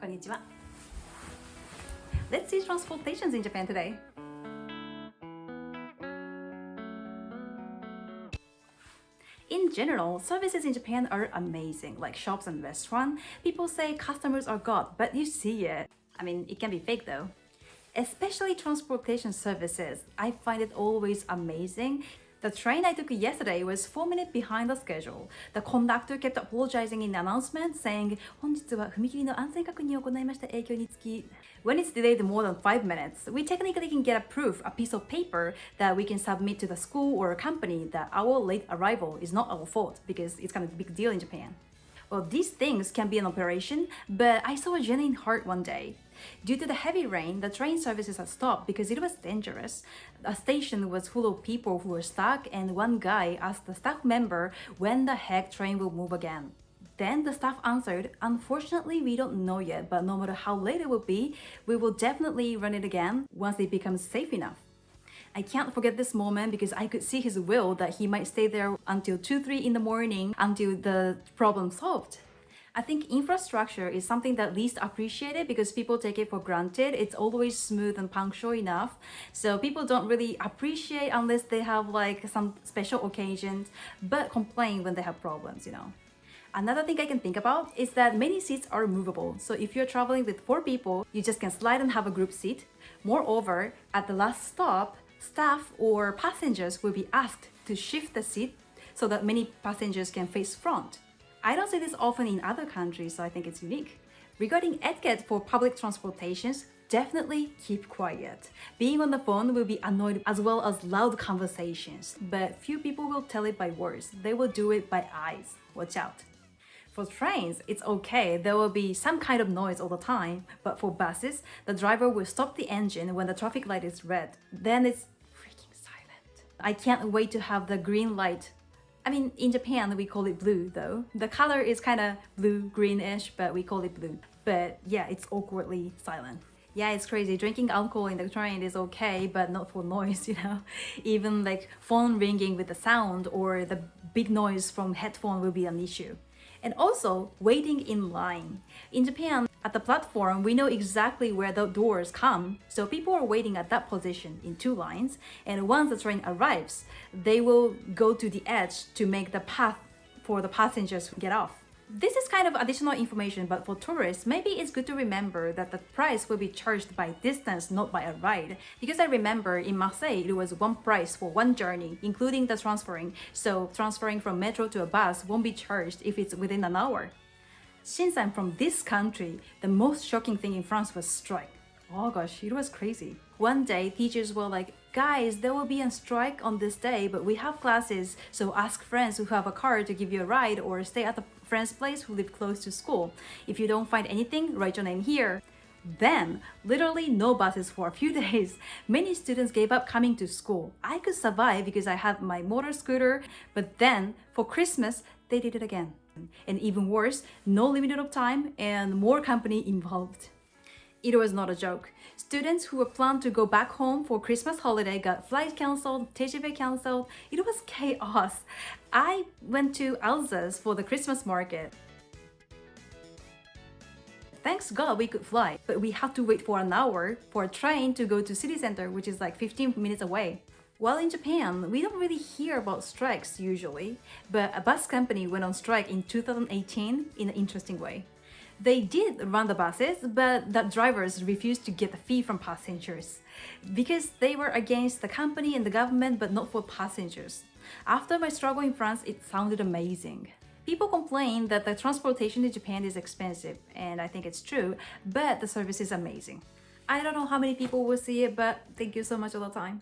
Konnichiwa. Let's see transportations in Japan today. In general, services in Japan are amazing, like shops and restaurants. People say customers are God, but you see it. I mean, it can be fake though. Especially transportation services, I find it always amazing. The train I took yesterday was 4 minutes behind the schedule. The conductor kept apologizing in the announcement, saying, 本日は踏切の安全確認を行いました影響につき. When it's delayed more than 5 minutes, we technically can get a proof, a piece of paper that we can submit to the school or a company that our late arrival is not our fault because it's kind of a big deal in Japan. Well, these things can be an operation, but I saw a genuine heart one day. Due to the heavy rain, the train services had stopped because it was dangerous. A station was full of people who were stuck, and one guy asked the staff member when the heck train will move again. Then the staff answered, unfortunately, we don't know yet, but no matter how late it will be, we will definitely run it again once it becomes safe enough. I can't forget this moment because I could see his will that he might stay there until 2-3 in the morning until the problem solved. I think infrastructure is something that least appreciated because people take it for granted. It's always smooth and punctual enough. So people don't really appreciate unless they have like some special occasions, but complain when they have problems, Another thing I can think about is that many seats are movable. So if you're traveling with 4 people, you just can slide and have a group seat. Moreover, at the last stop, staff or passengers will be asked to shift the seat so that many passengers can face front. I don't see this often in other countries, so I think it's unique. Regarding etiquette for public transportations, definitely keep quiet. Being on the phone will be annoyed as well as loud conversations, but few people will tell it by words. They will do it by eyes. Watch out. For trains, it's okay, there will be some kind of noise all the time, but for buses, the driver will stop the engine when the traffic light is red. Then it's freaking silent. I can't wait to have the green light. I mean, in Japan, we call it blue though. The color is kind of blue-greenish, but we call it blue. But yeah, it's awkwardly silent. Yeah, it's crazy. Drinking alcohol in the train is okay, but not for noise, Even like phone ringing with the sound or the big noise from headphone will be an issue. And also, waiting in line. In Japan, at the platform, we know exactly where the doors come, so people are waiting at that position in 2 lines, and once the train arrives, they will go to the edge to make the path for the passengers to get off. This is kind of additional information, but for tourists, maybe it's good to remember that the price will be charged by distance, not by a ride. Because I remember in Marseille, it was one price for one journey, including the transferring. So transferring from metro to a bus won't be charged if it's within an hour. Since I'm from this country, the most shocking thing in France was strike. Oh gosh, it was crazy. One day, teachers were like, guys, there will be a strike on this day, but we have classes, so ask friends who have a car to give you a ride or stay at a friend's place who live close to school. If you don't find anything, write your name here. Then, literally no buses for a few days. Many students gave up coming to school. I could survive because I had my motor scooter, but then, for Christmas, they did it again. And even worse, no limit of time and more company involved. It was not a joke. Students who were planned to go back home for Christmas holiday got flight cancelled, TGV cancelled. It was chaos. I went to Alsace for the Christmas market. Thanks God we could fly, but we had to wait for an hour for a train to go to city center, which is like 15 minutes away. While in Japan, we don't really hear about strikes usually, but a bus company went on strike in 2018 in an interesting way. They did run the buses, but the drivers refused to get the fee from passengers because they were against the company and the government, but not for passengers. After my struggle in France, it sounded amazing. People complain that the transportation in Japan is expensive, and I think it's true, but the service is amazing. I don't know how many people will see it, but thank you so much all the time.